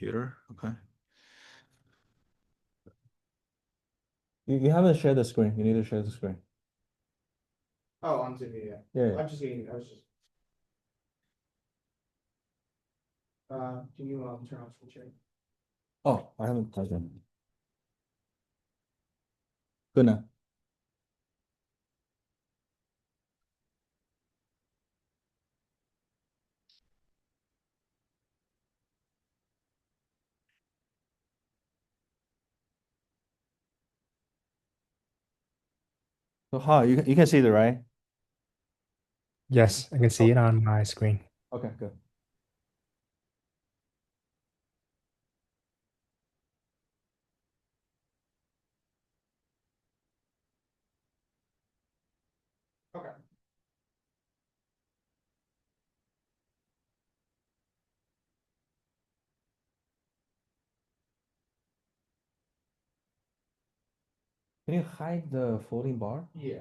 computer. Okay. You haven't shared the screen. You need to share the screen. Oh, I'm doing it, yeah. Yeah. I'm just getting, I was just. Can you, turn off screen sharing? Oh, I haven't touched it. Good now. So how you can see it, right? Yes, I can see it on my screen. Okay, good. Okay. Can you hide the floating bar? Yeah.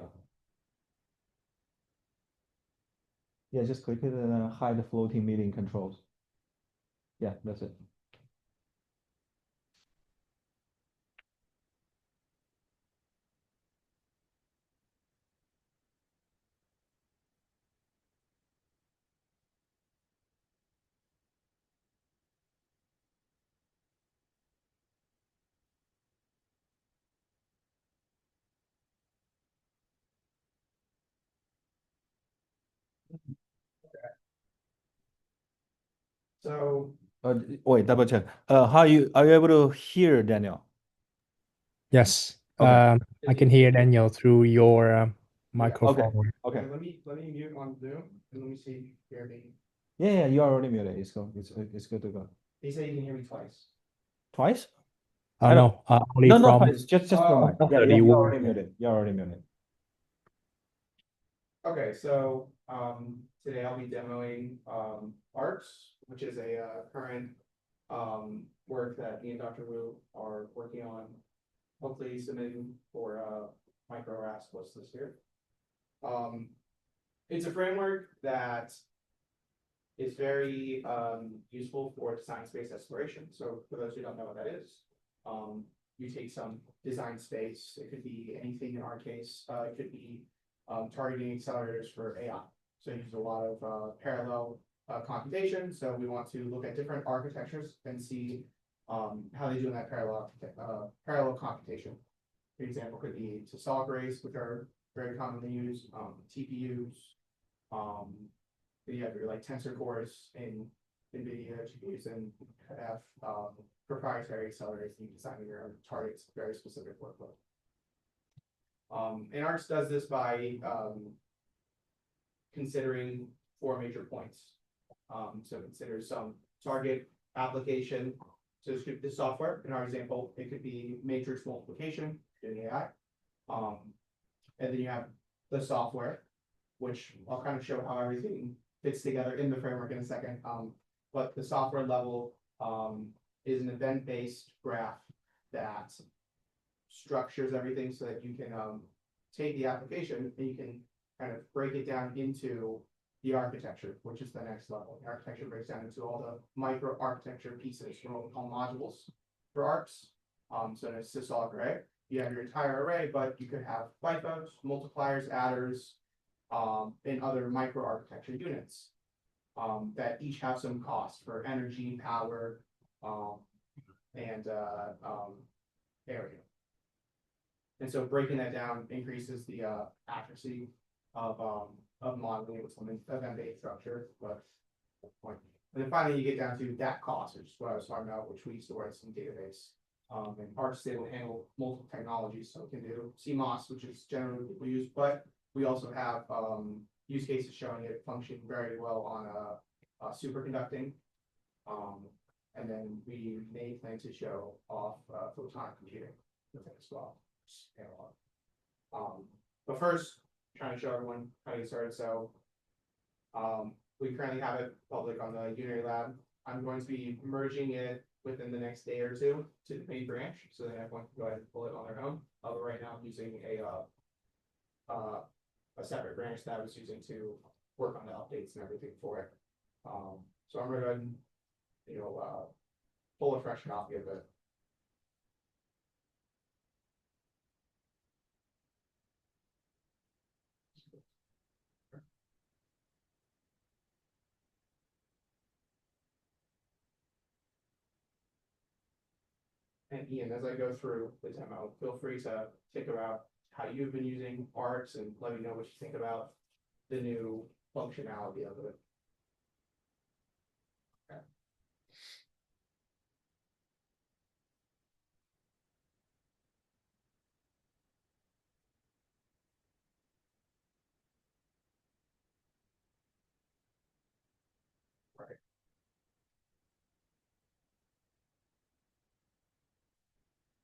Yeah, just click it and hide the floating meeting controls. Yeah, that's it. So, Wait, double check. How are you able to hear Daniel? Yes, Okay. I can hear Daniel through your Okay. microphone. Okay. let me mute on Zoom and let me see if you can hear me. Yeah, you already muted. It's good to go. He said you can hear me twice. Twice? Oh I don't- no, only No, not from twice. Just the Oh, mic. Yeah, okay, you you- already muted. You already muted. Okay, so, today I'll be demoing, arts, which is a, current, work that me and Dr. Wu are working on. Hopefully submitting for, micro RAS list this year. It's a framework that is very, useful for design space exploration. So for those who don't know what that is, you take some design space, it could be anything in our case, it could be targeting accelerators for AI. So use a lot of parallel computation. So we want to look at different architectures and see how they do in that parallel computation. For example, could be to solve arrays, which are very commonly used, TPUs, you have your like tensor cores in NVIDIA GPUs and have proprietary accelerators and you design your own targets, very specific workload. And ARCS does this by considering four major points. So consider some target application. So this could be the software. In our example, it could be matrix multiplication in AI. And then you have the software, which I'll kind of show how everything fits together in the framework in a second. But the software level is an event-based graph that structures everything so that you can take the application and you can kind of break it down into the architecture, which is the next level. The architecture breaks down into all the micro architecture pieces from what we call modules for ARCs. So in a syslog array, you have your entire array, but you could have FIFOs, multipliers, adders, and other micro architecture units that each have some cost for energy, power, and area. And so breaking that down increases the accuracy of modeling with some event-based structure. But and then finally, you get down to that cost, which is what I was talking about, which we store as some database. And ARCS is able to handle multiple technologies, so it can do CMOS, which is generally what we use, but we also have use cases showing it functioning very well on superconducting. And then we may plan to show off photonic computing with it as well. But first, trying to show everyone how to get started. So we currently have it public on the Unity Lab. I'm going to be merging it within the next day or two to the main branch, so that everyone can go ahead and pull it on their own. But right now I'm using a separate branch that I was using to work on the updates and everything for it. So I'm going to go ahead and pull a fresh copy of it. And Ian, as I go through the demo, feel free to think about how you've been using arcs and let me know what you think about the new functionality of it. Okay. Right.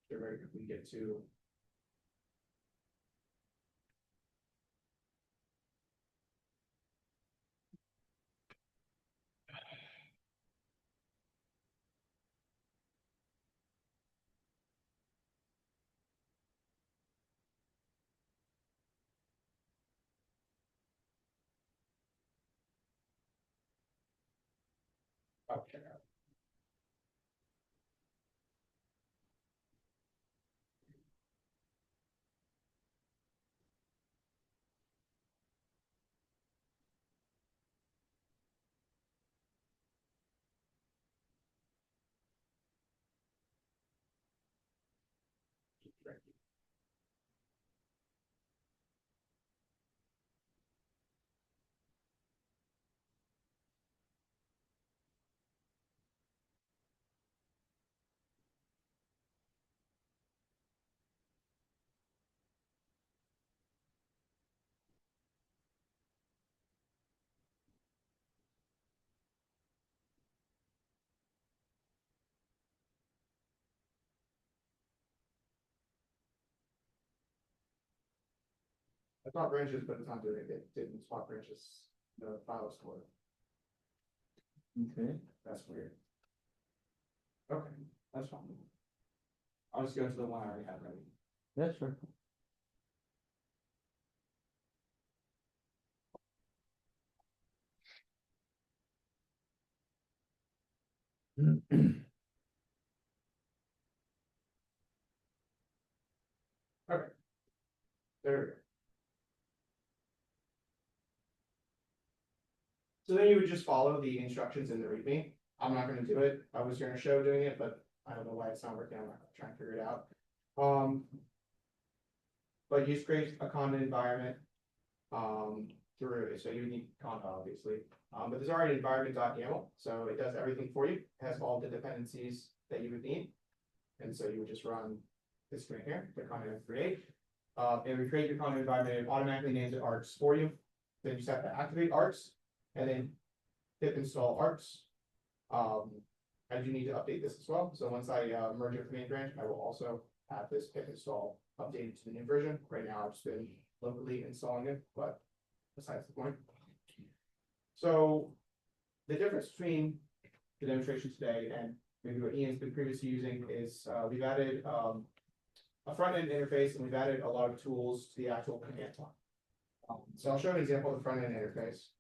So very good. We get to okay. I thought branches, but it's not doing it. It didn't swap branches. The file store. Okay. That's weird. Okay, that's fine. I'll just go to the one I already had ready. Yeah, sure. Okay. There we go. So then you would just follow the instructions in the README. I'm not gonna do it. I was gonna show doing it, but I don't know why it's not working. I'm trying to figure it out. But you just create a conda environment through it. So you need conda obviously. But there's already environment.yaml, so it does everything for you. It has all the dependencies that you would need. And so you would just run this command here, click on it, create. And we create your conda environment, it automatically names it arcs for you. Then you just have to activate arcs and then pip install arcs. I do need to update this as well. So once I merge it with the main branch, I will also have this pip install updated to the new version. Right now I've just been locally installing it, but besides the point. So the difference between the demonstration today and maybe what Ian's been previously using is we've added a front end interface and we've added a lot of tools to the actual command line. So I'll show an example of the front end interface.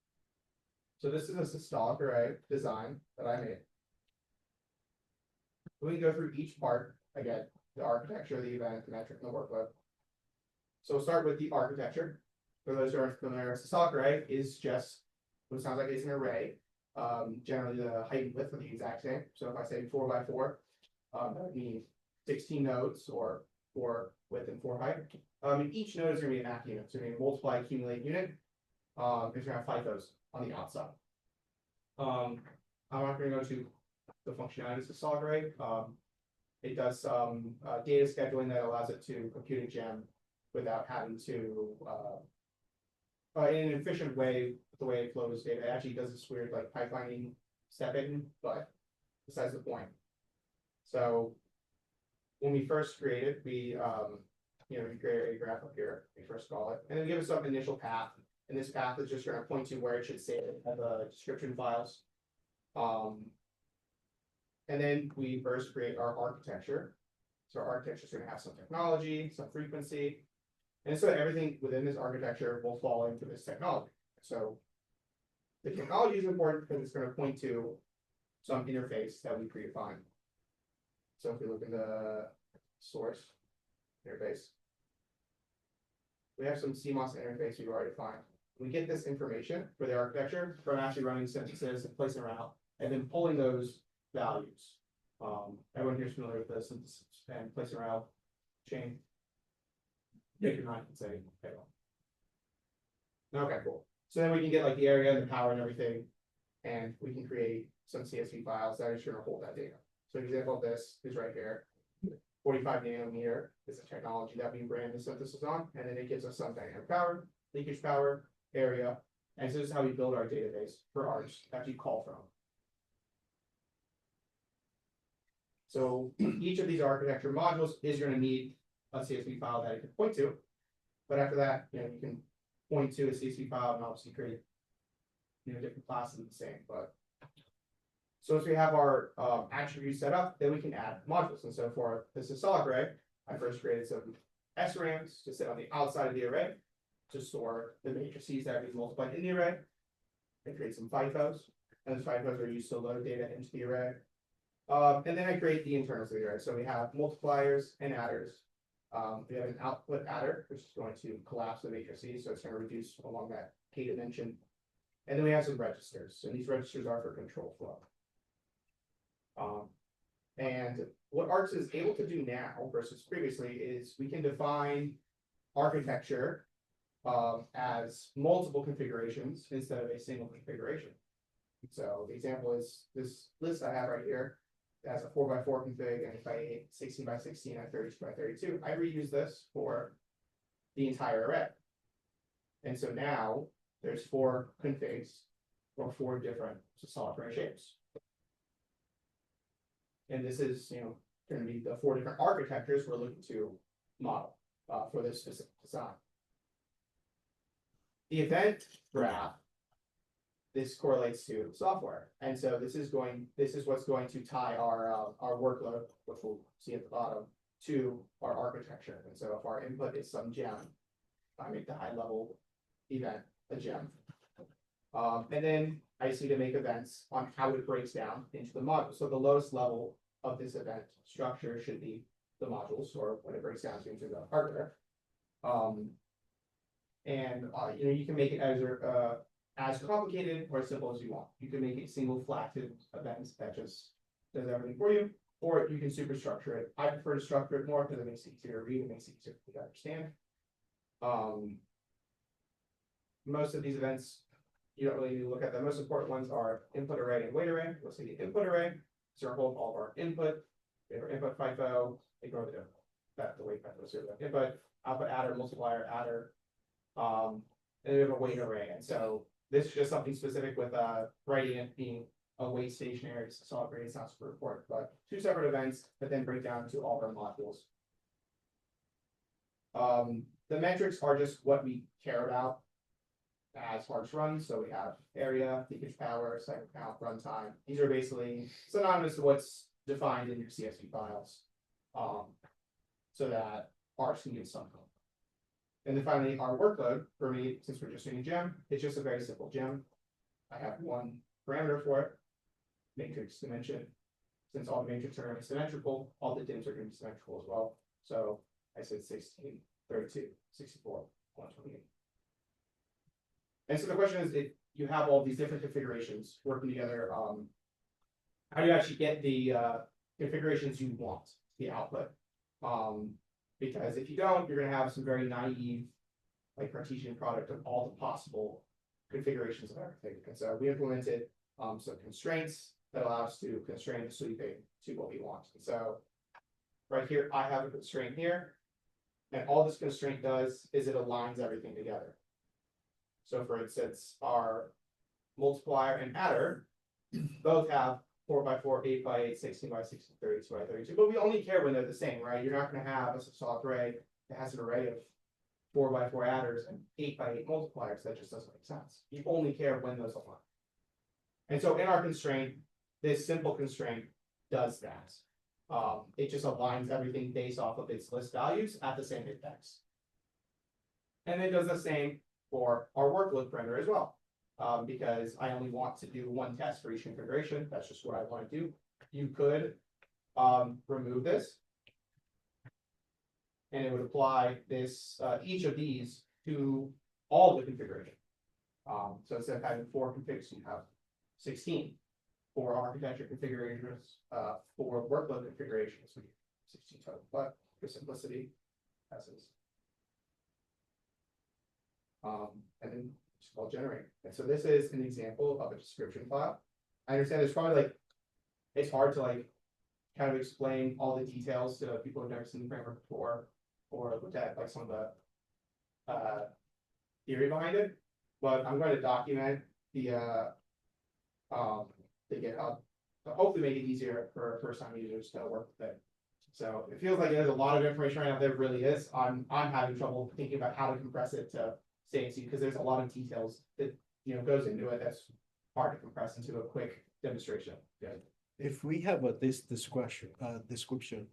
So this is a systolic array design that I made. We can go through each part again, the architecture, the event, the metric, and the workload. So we'll start with the architecture. For those who aren't familiar, a systolic array is just what sounds like it's an array. Generally the height and width are the exact same. So if I say 4 by 4, that would mean 16 nodes or 4 width and 4 height. And each node is going to be an ACK unit. So you're going to multiply accumulate unit. Because you're going to have FIFOs on the outside. I'm not going to go to the functionality of the systolic array. It does some data scheduling that allows it to compute a gem without having to, in an efficient way, the way it flows data. It actually does this weird like pipelining step in, but besides the point. So when we first created, we create a graph up here, we first call it, and then give it some initial path. And this path is just going to point to where it should save it at the description files. And then we first create our architecture. So our architecture is going to have some technology, some frequency. And so everything within this architecture will fall into this technology. So the technology is important because it's going to point to some interface that we predefine. So if we look in the source interface, we have some CMOS interface we've already defined. We get this information for the architecture from actually running synthesis and placing around, and then pulling those values. Everyone here is familiar with the synthesis and placing around chain. Yeah, you're not say okay. Okay, cool. So then we can get like the area and the power and everything, and we can create some CSV files that are just going to hold that data. So an example of this is right here. 45 nanometer is the technology that we ran the synthesis on, and then it gives us some dynamic power, leakage power, area, and so this is how we build our database for arch that you call from. So each of these architecture modules is going to need a CSV file that it can point to, but after that, you can point to a CSV file and obviously create different classes of the same. But so once we have our attributes set up, then we can add modules. And so for this systolic array, I first created some SRAMs to sit on the outside of the array to store the matrices that we multiplied in the array. I create some FIFOs, and those FIFOs are used to load data into the array. And then I create the internals of the array. So we have multipliers and adders. We have an output adder, which is going to collapse the matrices, so it's going to reduce along that k dimension. And then we have some registers, and these registers are for control flow. And what archx is able to do now versus previously is we can define architecture as multiple configurations instead of a single configuration. So the example is this list I have right here. It has a 4x4 config, and if I 16x16 and 32x32, I reuse this for the entire array. And so now there's 4 configs or 4 different solid array shapes. And this is, going to be the 4 different architectures we're looking to model for this specific design. The event graph, this correlates to software, and so this is what's going to tie our workload, which we'll see at the bottom, to our architecture. And so if our input is some gem, I make the high level event a gem, and then I just need to make events on how it breaks down into the module. So the lowest level of this event structure should be the modules, or when it breaks down into the hardware. You can make it as complicated or as simple as you want. You can make a single flatted event that just does everything for you, or you can superstructure it. I prefer to structure it more because it makes it easier to read, it makes it easier to understand. Most of these events, you don't really need to look at. The most important ones are input array and wait array. We'll see the input array, circle all of our input. We have our input FIFO, ignore the wait FIFO, so the input, output adder, multiplier adder, and then we have a wait array. And so this is just something specific with writing it being a wait stationary solid array. It's not super important, but 2 separate events that then break down to all of our modules. The metrics are just what we care about as archx runs. So we have area, leakage power, cycle count, runtime. These are basically synonymous to what's defined in your CSV files, so that archx can give some code. And then finally, our workload for me, since we're just doing a gem, it's just a very simple gem. I have 1 parameter for it, matrix dimension. Since all the matrices are symmetrical, all the dims are going to be symmetrical as well. So I said 16, 32, 64, 128. And so the question is, if you have all these different configurations working together, how do you actually get the configurations you want, the output? Because if you don't, you're going to have some very naive, like Cartesian product of all the possible configurations of everything. And so we implemented some constraints that allow us to constrain the sweeping to what we want. And so right here, I have a constraint here, and all this constraint does is it aligns everything together. So for instance, our multiplier and adder both have 4x4, 8x8, 16x16, 32x32, but we only care when they're the same, right? You're not going to have a solid array that has an array of 4x4 adders and 8x8 multipliers. That just doesn't make sense. You only care when those align. And so in our constraint, this simple constraint does that. It just aligns everything based off of its list values at the same index. And it does the same for our workload parameter as well. Because I only want to do 1 test for each configuration. That's just what I want to do. You could remove this. And it would apply this, each of these to all the configuration. So instead of having 4 configs, you have 16 for architecture configurations, for workload configurations, we 16 total, but for simplicity, as is. And then it's called generate. And so this is an example of a description file. I understand there's probably like, it's hard to like kind of explain all the details to people who've never seen the framework before, or looked at like some of the theory behind it. But I'm going to document the GitHub to hopefully make it easier for first-time users to work with it. So it feels like there's a lot of information right now. There really is. I'm having trouble thinking about how to compress it to stay easy because there's a lot of details that goes into it that's hard to compress into a quick demonstration. Good. If we have this description,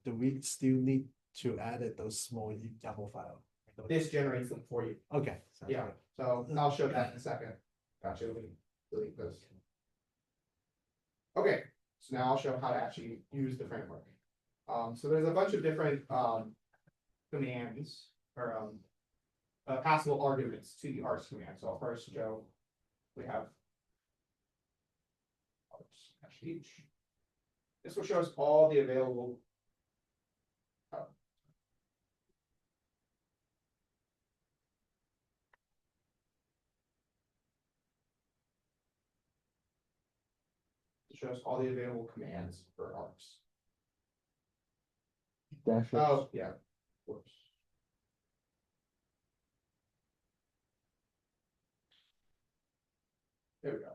do we still need to add those small YAML file? This generates them for you. Okay. Yeah. So I'll show that in a second. Gotcha. Let me delete this. Okay. So now I'll show how to actually use the framework. So there's a bunch of different commands or passable arguments to the archx command. So I'll first show we have archx-h. This will show us all the available. It shows all the available commands for archx. Dash X. Oh, yeah. Whoops. There we go.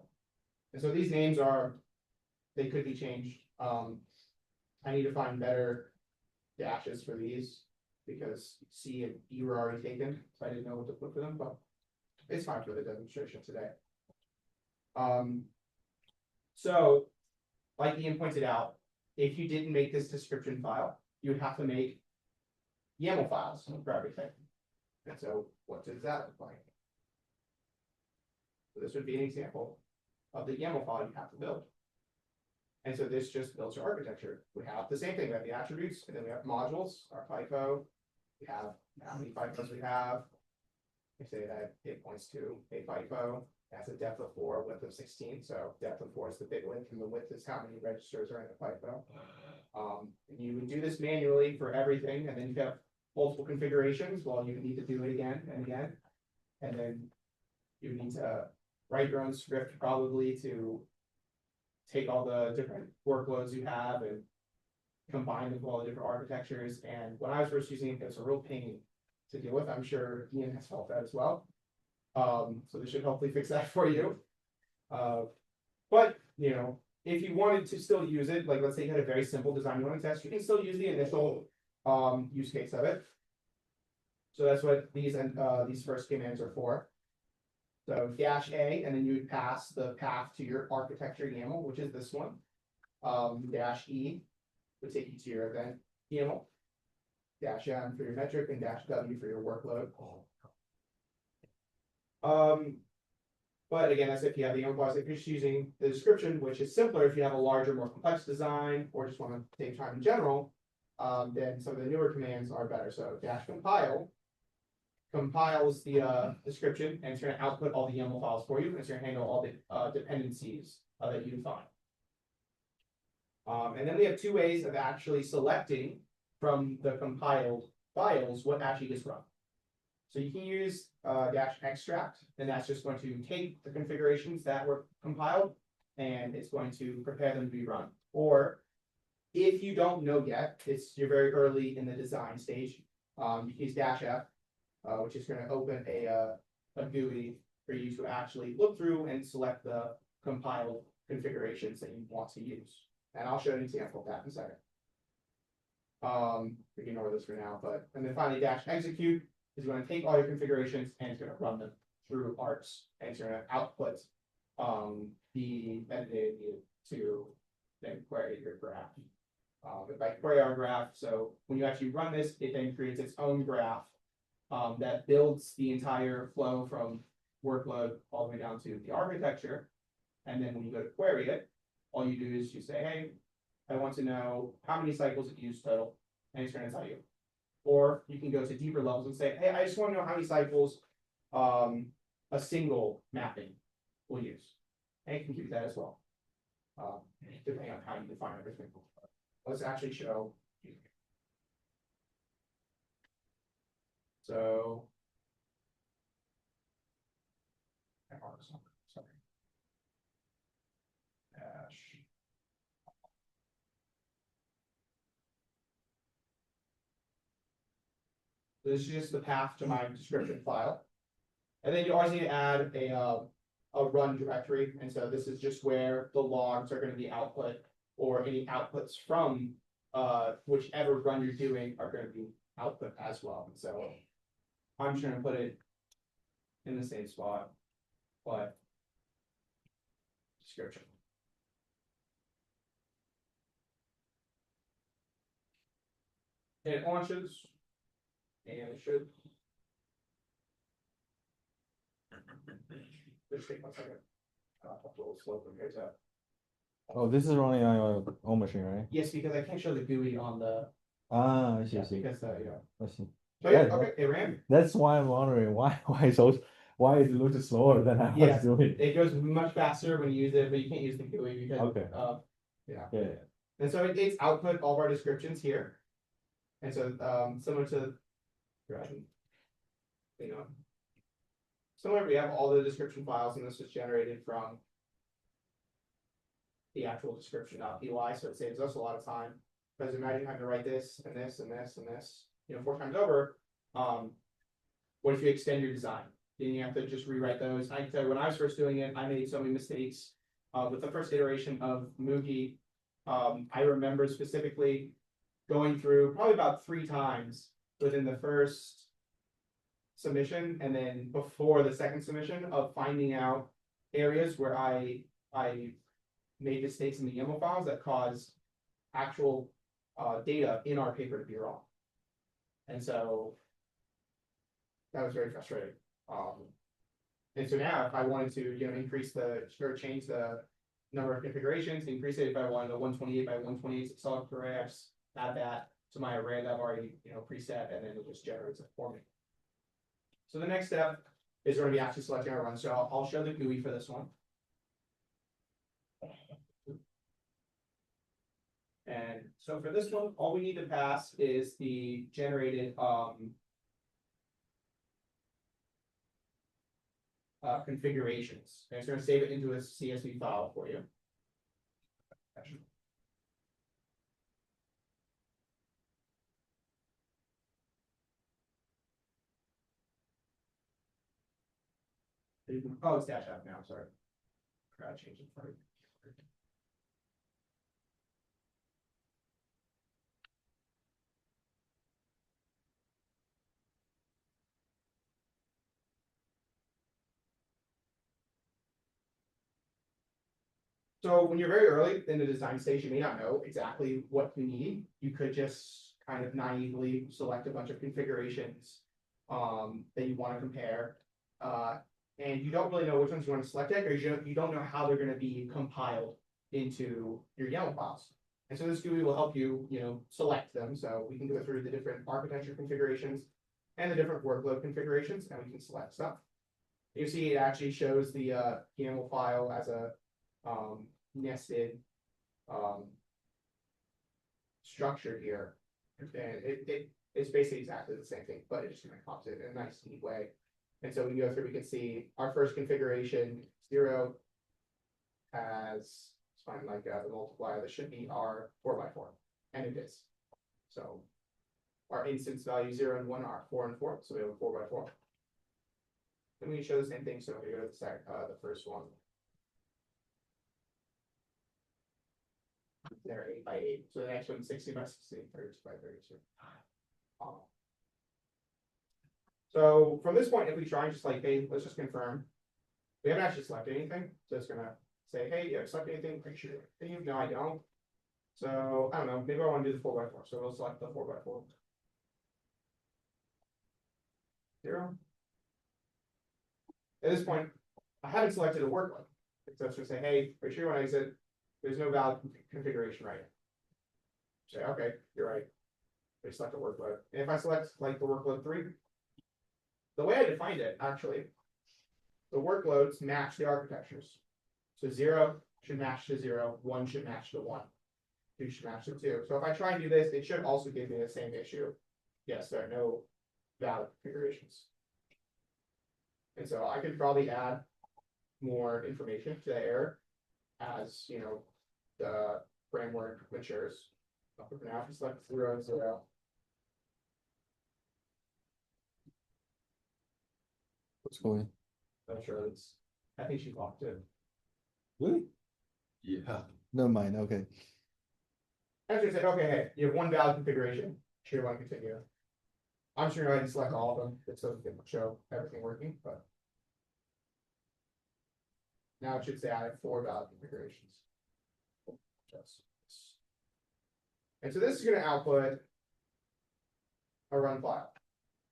And so these names they could be changed. I need to find better dashes for these because C and E were already taken, so I didn't know what to put for them, but it's fine for the demonstration today. So, like Ian pointed out, if you didn't make this description file, you would have to make YAML files for everything. And so what does that look like? So this would be an example of the YAML file you have to build. And so this just builds your architecture. We have the same thing, we have the attributes, and then we have modules, our FIFO. We have how many FIFOs we have. We say that it points to a FIFO. It has a depth of 4, width of 16. So depth of 4 is the bit width, and the width is how many registers are in the FIFO. And you would do this manually for everything, and then you have multiple configurations. Well, you need to do it again and again. And then you need to write your own script probably to take all the different workloads you have and combine them with all the different architectures. And when I was first using it, it was a real pain to deal with. I'm sure Ian has felt that as well. So this should hopefully fix that for you. But if you wanted to still use it, like let's say you had a very simple design you want to test, you can still use the initial use case of it. So that's what these first commands are for. So -A, and then you would pass the path to your architecture YAML, which is this one. -E would take you to your event YAML. -M for your metric and -W for your workload. But again, that's if you have the YAML files. If you're just using the description, which is simpler if you have a larger, more complex design, or just want to save time in general, then some of the newer commands are better. So -compile compiles the description, and it's going to output all the YAML files for you, and it's going to handle all the dependencies that you define. And then we have 2 ways of actually selecting from the compiled files what actually gets run. So you can use -extract, and that's just going to take the configurations that were compiled, and it's going to prepare them to be run. Or if you don't know yet, you're very early in the design stage, you can use -F. Which is going to open a GUI for you to actually look through and select the compiled configurations that you want to use. And I'll show an example of that in a second. We can ignore this for now, and then finally -execute is going to take all your configurations and it's going to run them through archx, and it's going to output the metadata needed to then query your graph. If I query our graph, so when you actually run this, it then creates its own graph that builds the entire flow from workload all the way down to the architecture. And then when you go to query it, all you do is you say, hey, I want to know how many cycles it used total, and it's gonna tell you. Or you can go to deeper levels and say, hey, I just want to know how many cycles a single mapping will use. And it can do that as well. Depending on how you define everything. Let's actually show. So. Sorry. Dash. This is just the path to my description file. And then you always need to add a run directory. And so this is just where the logs are going to be output, or any outputs from whichever run you're doing are going to be output as well. And so I'm just going to put it in the same spot, but description. And it launches, and it should. Just take 1 second. A little slow compared to. Oh, this is running on your own machine, right? Yes, because I can't show the GUI on the. Ah, I see, I see. Because I see. So yeah, Yeah, okay, it ran. That's why I'm wondering why why it looks slower than I was Yes, doing. it goes much faster when you use it, but you can't use the GUI because. Okay. Yeah. Yeah. And so it's output all of our descriptions here. And so similar to. You know. Similar, we have all the description files, and this was generated from the actual description.py, so it saves us a lot of time. Because imagine having to write this and this and this and this, 4 times over. What if you extend your design? Then you have to just rewrite those. I can tell you, when I was first doing it, I made so many mistakes. With the first iteration of Mugi, I remember specifically going through probably about 3 times within the first submission, and then before the second submission, of finding out areas where I made mistakes in the YAML files that caused actual data in our paper to be wrong. And so that was very frustrating. And so now if I wanted to increase or change the number of configurations, increase it, if I wanted a 128 by 128 solid array, I just add that to my array that I've already preset, and then it just generates it for me. So the next step is going to be actually selecting our run. So I'll show the GUI for this one. And so for this one, all we need to pass is the generated configurations. And it's going to save it into a CSV file for you. Oh, it's dash F now, sorry. I forgot to change it for you. So when you're very early in the design stage, you may not know exactly what you need. You could just kind of naively select a bunch of configurations that you want to compare. And you don't really know which ones you want to select yet, or you don't know how they're going to be compiled into your YAML files. And so this GUI will help you, select them. So we can go through the different architecture configurations and the different workload configurations, and we can select stuff. You see, it actually shows the YAML file as a nested structure here. And it's basically exactly the same thing, but it just kind of pops it in a nice, neat way. And so we can go through, we can see our first configuration 0 has, let's find like the multiplier, that should be our 4x4, and it is. So our instance value 0 and 1 are 4 and 4, so we have a 4x4. Then we can show the same thing, so if we go to the first one. They're 8 by 8, so the next one 60 by 60, 32 by 32. So from this point, if we try and just like, hey, let's just confirm, we haven't actually selected anything, so it's gonna say, hey, you select anything? Pretty sure. No, I don't. So I don't know, maybe I want to do the 4x4, so we'll select the 4x4. 0. At this point, I haven't selected a workload, so it's gonna say, hey, pretty sure when I exit, there's no valid configuration right. say, okay, you're right. I select a workload. And if I select like the workload 3, the way I defined it, actually, the workloads match the architectures. So 0 should match to 0, 1 should match to 1, 2 should match to 2. So if I try and do this, it should also give me the same issue. Yes, there are no valid configurations. And so I could probably add more information to the error as, you know, the framework matures. But for now, just select 0 and 0. What's going? I'm sure it's, I think she locked it. Really? Yeah. Never mind, okay. Actually said, okay, hey, you have one valid configuration. Sure, want to continue. I'm sure I can select all of them. It doesn't show everything working, but now it should say I have 4 valid configurations. And so this is going to output a run file.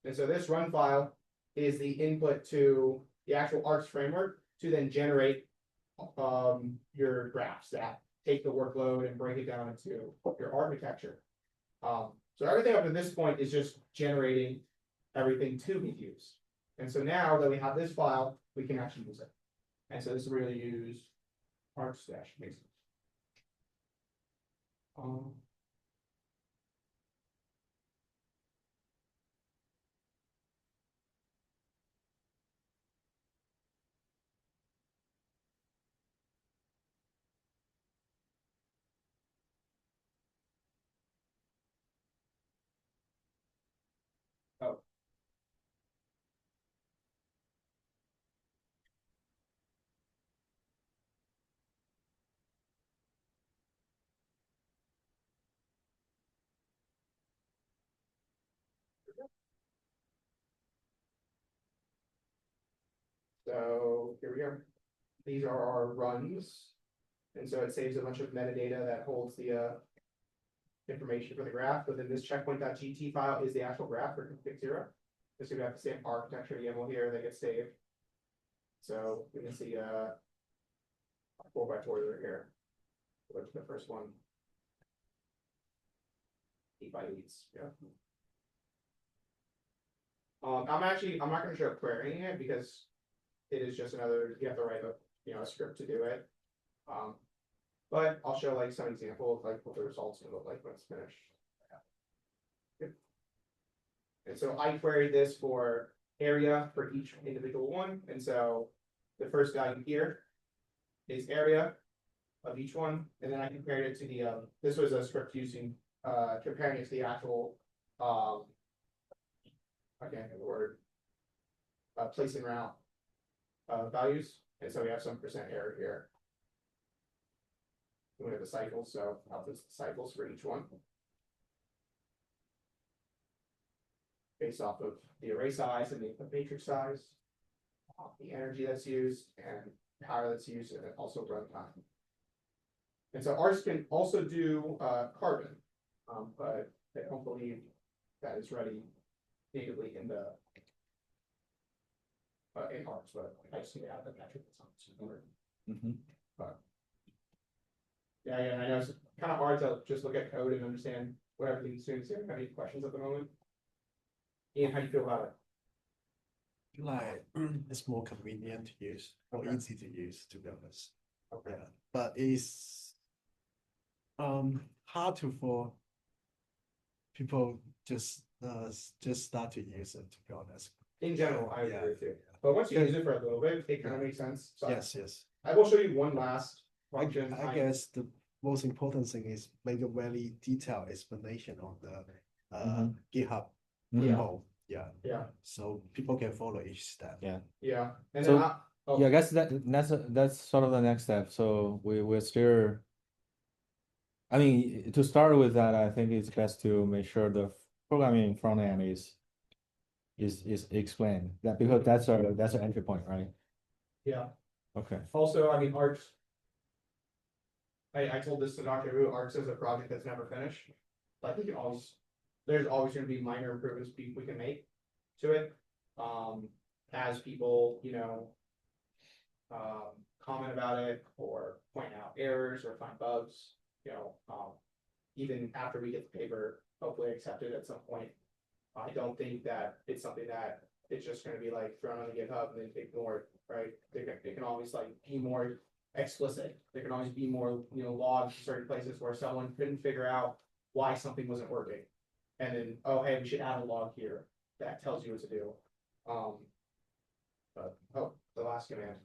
And so this run file is the input to the actual archx framework to then generate your graphs that take the workload and break it down into your architecture. So everything up to this point is just generating everything to be used. And so now that we have this file, we can actually use it. And so this is really use archx dash basic. Oh. So here we go. These are our runs. And so it saves a bunch of metadata that holds the information for the graph. But then this checkpoint.gt file is the actual graph for config 0. So we have the same architecture YAML here that gets saved. So we can see 4x4 here. Look at the first one. 8x8s, yeah. I'm not going to show querying it because it is just another, you have to write a script to do it. But I'll show like some example of like what the results will look like when it's finished. Good. And so I queried this for area for each individual one. And so the first value here is area of each one. And then I compared it to the, this was a script using, comparing it to the actual, I can't think of the word, place and route values. And so we have some percent error here. We have the cycles, so I'll put the cycles for each one. Based off of the array size and the matrix size, the energy that's used, and power that's used, and then also runtime. And so ours can also do carbon, but I don't believe that is ready natively in the in ours, but I just need to add the metric that's on the But yeah, I know it's kind of hard to just look at code and understand what everything's doing. So, have any questions at the moment? Ian, how do you feel about it? Like it's more convenient to use, more easy to use, to be honest. Okay. Yeah, but it's hard to for people just start to use it, to be honest. In general, I Yeah. agree with you. But once you use it for a little bit, it kind of makes sense. So Yes. I will show you one last function. I guess the most important thing is make a very detailed explanation on the GitHub repo. Yeah. So people can follow each step. Yeah. And So- then Yeah, I guess that's sort of the next step. So we're still. I mean, to start with that, I think it's best to make sure the programming front end is explained, that because that's our entry point, right? yeah. Okay. Also, I mean, archx. I told this to Dr. Wu, archx is a project that's never finished. Like we can always, there's always going to be minor improvements we can make to it. As people, comment about it or point out errors or find bugs, even after we get the paper, hopefully accepted at some point. I don't think that it's something that it's just gonna be like thrown on the GitHub and then ignored, right? They can always like be more explicit. There can always be more, logs in certain places where someone couldn't figure out why something wasn't working. And then, oh, hey, we should add a log here that tells you what to do. The last command.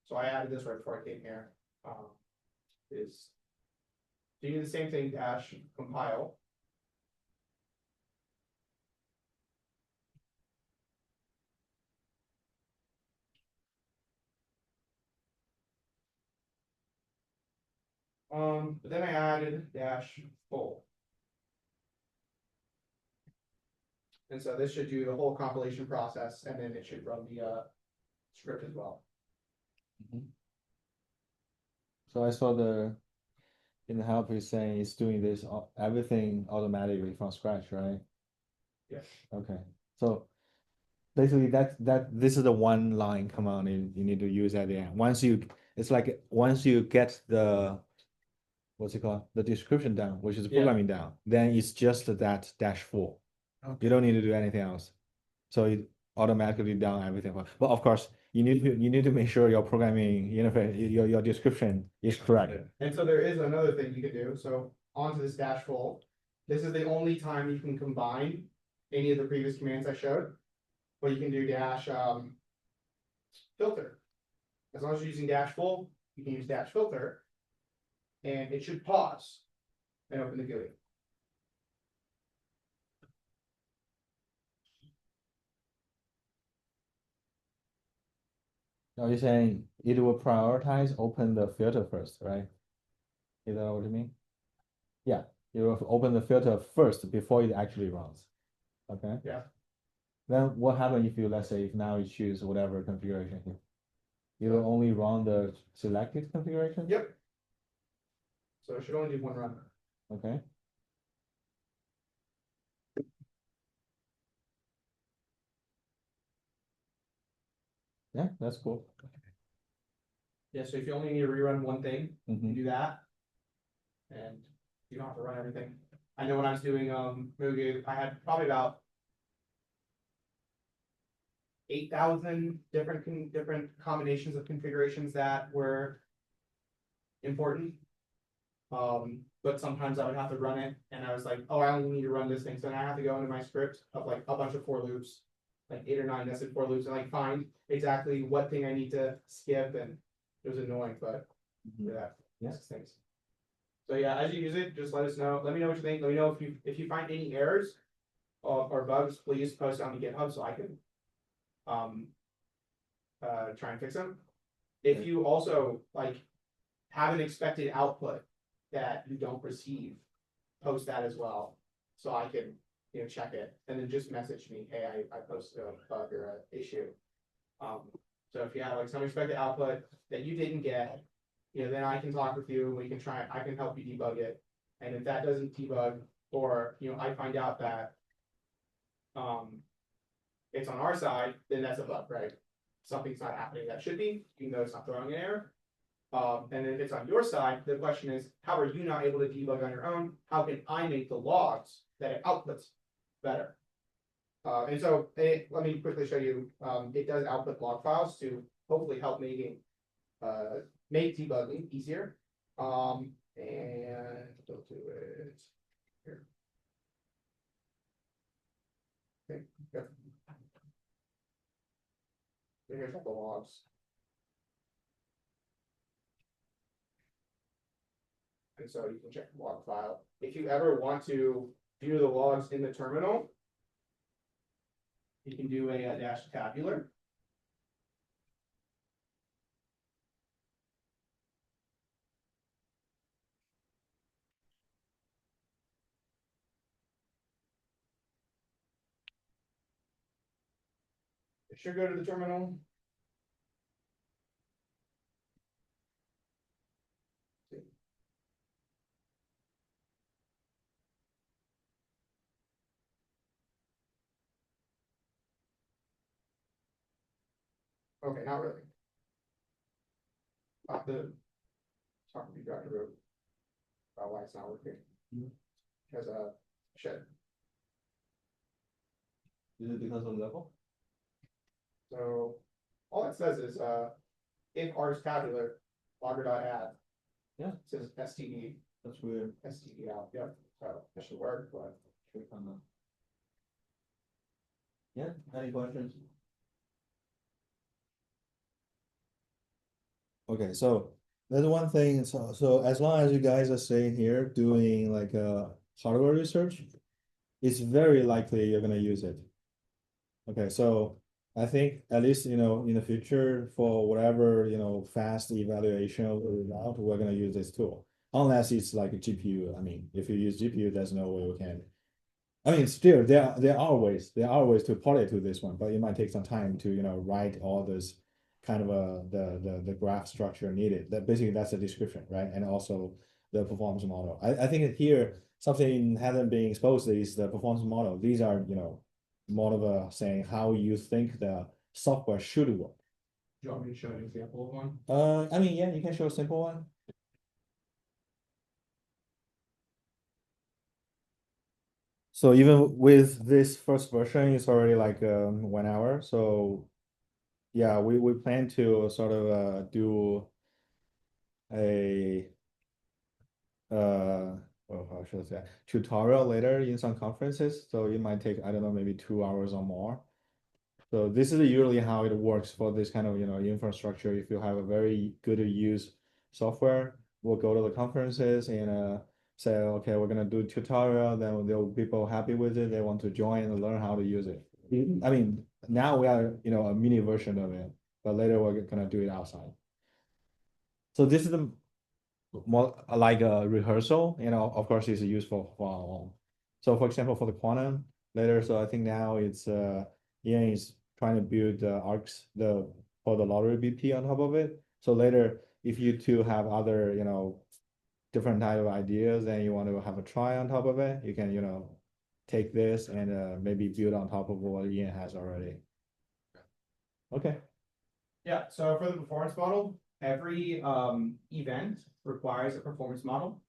So I added this right before I came here. Is do the same thing, dash compile. But then I added dash full. And so this should do the whole compilation process, and then it should run the script as well. So I saw in the help is saying it's doing this everything automatically from scratch, right? Yes. Okay. So basically this is the one line command you need to use at the end. Once you get the what's it called? The description down, which is programming down, then it's just that dash full. Okay. You don't need to do anything else. So it automatically down everything. But of course, you need to make sure your programming interface, your description is correct. And so there is another thing you can do. So onto this dash full. This is the only time you can combine any of the previous commands I showed. But you can do dash filter. As long as you're using dash full, you can use dash filter. And it should pause and open the GUI. Now you're saying it will prioritize open the filter first, right? Is that what you mean? Yeah, it will open the filter first before it actually runs. Okay. Yeah. Then what happens if let's say if now you choose whatever configuration here? It will only run the selected configuration? Yep. So it should only do one run. Okay. Yeah, that's cool. Yeah, so if you only need to rerun one thing, you Mhm. do that. And you don't have to run everything. I know when I was doing Mugu, I had probably about 8,000 different combinations of configurations that were important. But sometimes I would have to run it and I was like, oh, I only need to run this thing. So then I have to go into my script of like a bunch of for loops, like 8 or 9 nested for loops, and like find exactly what thing I need to skip, and it was annoying, but things. So yeah, as you use it, just let us know. Let me know what you think. Let me know if you find any errors or bugs, please post on the GitHub so I can try and fix them. If you also like have an expected output that you don't receive, post that as well, so I can check it, and then just message me, hey, I posted a bug or an issue. So if you have like some expected output that you didn't get, then I can talk with you and we can I can help you debug it. And if that doesn't debug, or I find out that it's on our side, then that's a bug, right? Something's not happening that should be, even though it's not throwing an error. And if it's on your side, the question is, how are you not able to debug on your own? How can I make the logs that it outputs better? And so let me quickly show you, it does output log files to hopefully help make debugging easier. And we'll do it here. Okay, good. So here's all the logs. And so you can check the log file. If you ever want to view the logs in the terminal, you can do a dash tabular. It should go to the terminal. Okay, not really. Talk to Dr. Root about why it's not working. as a shed. Is it because of level? So all it says is if R is tabular, logger.add. Yeah. It says std. That's weird. std out. Yep. So that should work, but Yeah, any questions? Okay, so there's one thing. So as long as you guys are staying here doing like hardware research, it's very likely you're gonna use it. Okay, so I think at least in the future for whatever fast evaluation of the result, we're gonna use this tool. Unless it's like a GPU. I mean, if you use GPU, there's no way we can. I mean, still there are ways to port it to this one, but it might take some time to write all this kind of the graph structure needed. That basically that's the description, right? And also the performance model. I think here something hasn't been exposed is the performance model. These are more of a saying how you think the software should work. do you want me to show an example of one? I mean, yeah, you can show a simple one. So even with this first version, it's already like 1 hour. So yeah, we plan to sort of do a well, how should I say, tutorial later in some conferences. So it might take, I don't know, maybe 2 hours or more. So this is usually how it works for this kind of infrastructure. If you have a very good to use software, we'll go to the conferences and say, okay, we're gonna do a tutorial, then there will be people happy with it, they want to join and learn how to use it. I mean, now we are a mini version of it, but later we're gonna do it outside. So this is the more like a rehearsal, of course it's useful for our own. So for example, for the quantum later, so I think now it's Ian is trying to build the arcs for the lottery BP on top of it. So later, if you two have other different type of ideas and you want to have a try on top of it, you can take this and maybe build on top of what Ian has already. Okay. Yeah, so for the performance model, every event requires a performance model.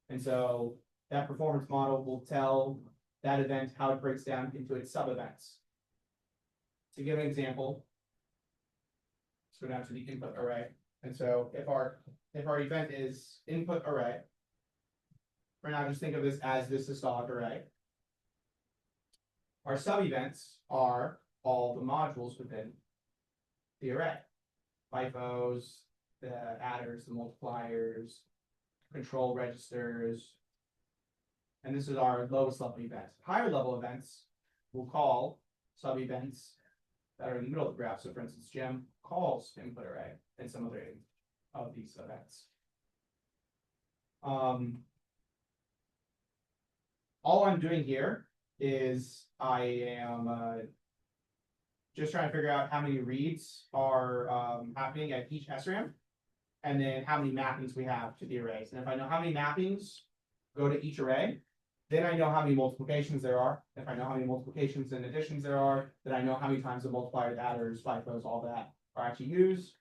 And so that performance model will tell that event how it breaks down into its sub-events. To give an example, let's go down to the input array. And so if our event is input array, for now just think of this as this systolic array. Our sub-events are all the modules within the array. FIFOs, the adders, the multipliers, control registers, and this is our lowest level event. Higher level events we'll call sub-events that are in the middle of the graph. So for instance, Gem calls input array and some other of these events. All I'm doing here is I am just trying to figure out how many reads are happening at each SRAM, and then how many mappings we have to the arrays. And if I know how many mappings go to each array, then I know how many multiplications there are. If I know how many multiplications and additions there are, then I know how many times the multipliers, adders, FIFOs, all that are actually used.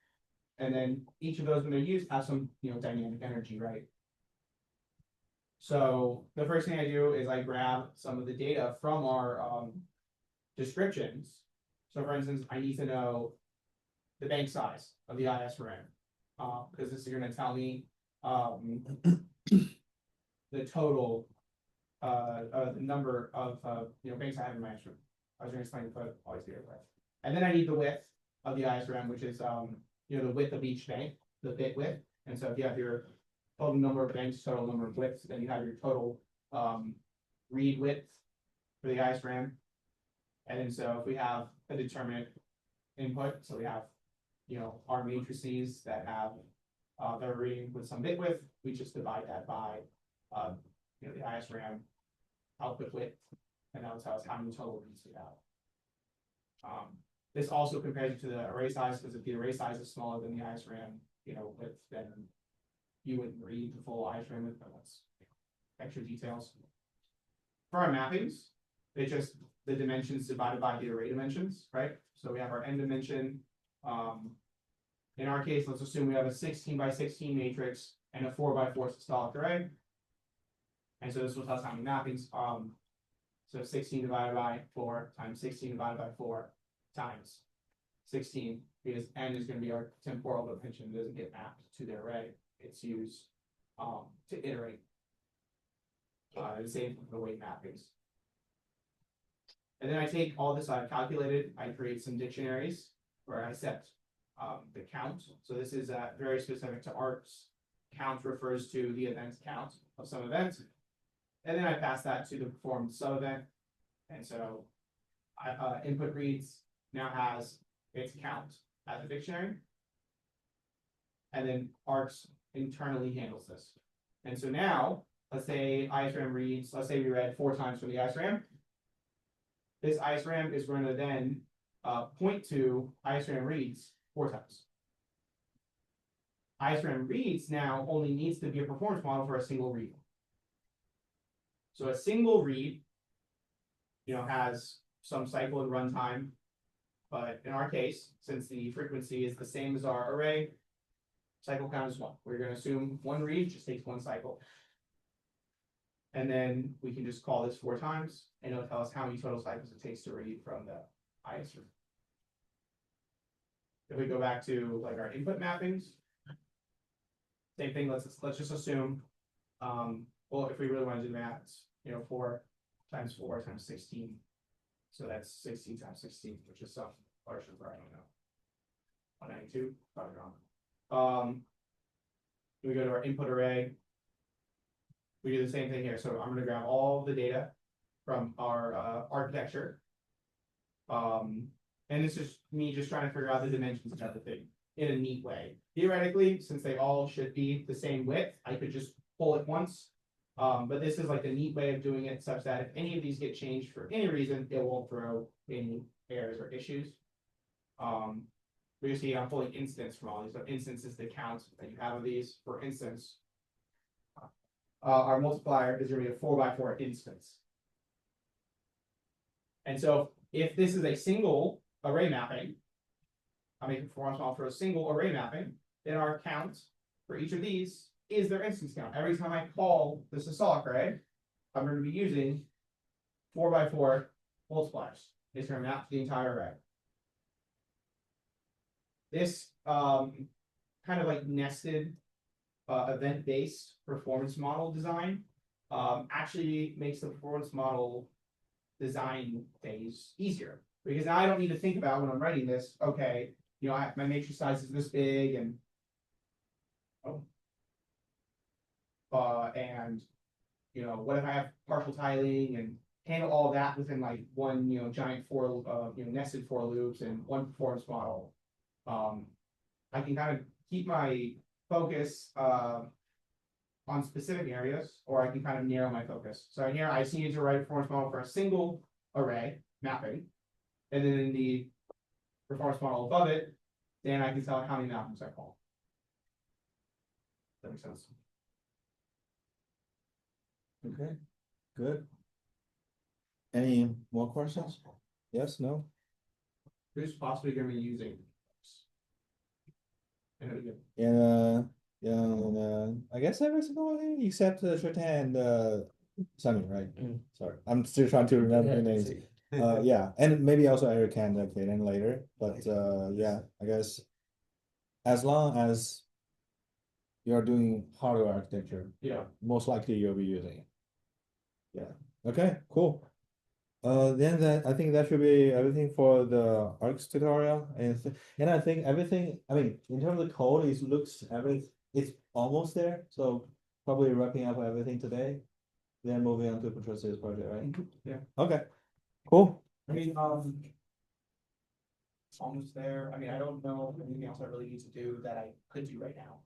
And then each of those when they're used have some dynamic energy, right? So the first thing I do is I grab some of the data from our descriptions. So for instance, I need to know the bank size of the ISRAM, because this is going to tell me the total the number of banks I have in my SRAM. I was going to explain the always here, and then I need the width of the ISRAM, which is the width of each bank, the bit width. And so if you have your total number of banks, total number of widths, then you have your total read width for the ISRAM. And then so if we have a determinate input, so we have our matrices that have their reading with some bit width, we just divide that by the ISRAM output width, and that'll tell us how many total reads we have. This also compares it to the array size, because if the array size is smaller than the ISRAM width, then you wouldn't read the full ISRAM width, but that's extra details. For our mappings, it's just the dimensions divided by the array dimensions, right? So we have our n dimension. In our case, let's assume we have a 16 by 16 matrix and a 4 by 4 systolic array. And so this will tell us how many mappings, so 16 divided by 4 times 16 divided by 4 times 16, because n is going to be our temporal dimension. It doesn't get mapped to the array. It's used to iterate. The same for the weight mappings. And then I take all this I've calculated, I create some dictionaries where I set the count. So this is very specific to arcs. Count refers to the event count of some event. And then I pass that to the performed sub-event. And so input reads now has its count as a dictionary. And then arcs internally handles this. And so now, let's say ISRAM reads, let's say we read 4 times from the ISRAM. This ISRAM is going to then point to ISRAM reads 4 times. ISRAM reads now only needs to be a performance model for a single read. So a single read, has some cycle and runtime, but in our case, since the frequency is the same as our array, cycle count is 1. We're going to assume 1 read just takes 1 cycle. And then we can just call this 4 times, and it'll tell us how many total cycles it takes to read from the ISRAM. If we go back to like our input mappings, same thing. Let's just assume, well, if we really want to do math, it's 4 times 4 times 16. So that's 16 times 16, which is some large number. I don't know. 192. Probably wrong. We go to our input array. We do the same thing here. So I'm going to grab all the data from our architecture. And this is me just trying to figure out the dimensions of everything in a neat way. Theoretically, since they all should be the same width, I could just pull it once. But this is like a neat way of doing it such that if any of these get changed for any reason, it won't throw any errors or issues. We see I'm pulling instance from all these. So instance is the count that you have of these. For instance, our multiplier is going to be a 4x4 instance. And so if this is a single array mapping, I make a performance model for a single array mapping, then our count for each of these is their instance count. Every time I call the systolic array, I'm going to be using 4x4 multipliers. It's going to map to the entire array. This kind of like nested event-based performance model design actually makes the performance model design phase easier, because now I don't need to think about when I'm writing this, okay, my matrix size is this big, and what if I have partial tiling, and handle all that within like one giant nested for loops and one performance model. I can kind of keep my focus on specific areas, or I can kind of narrow my focus. So here I just need to write a performance model for a single array mapping, and then in the performance model above it, then I can tell how many mappings I call. That makes sense. Okay, good. Any more questions? Yes, no? Who's possibly going to be using? I guess every single one except Shorthand and Sunny, right? Sorry, I'm still trying to remember the names. Yeah, and maybe also Eric can play in later, but yeah, I guess as long as you're doing hardware architecture, most likely you'll be using it. Yeah. Okay. Cool. Then I think that should be everything for the arcs tutorial, and I think everything. I mean, in terms of code, it's almost there. So probably wrapping up everything today, then moving on to Patricia's project, right? Yeah. Okay. Cool. I mean, it's almost there. I mean, I don't know anything else I really need to do that I could do right now.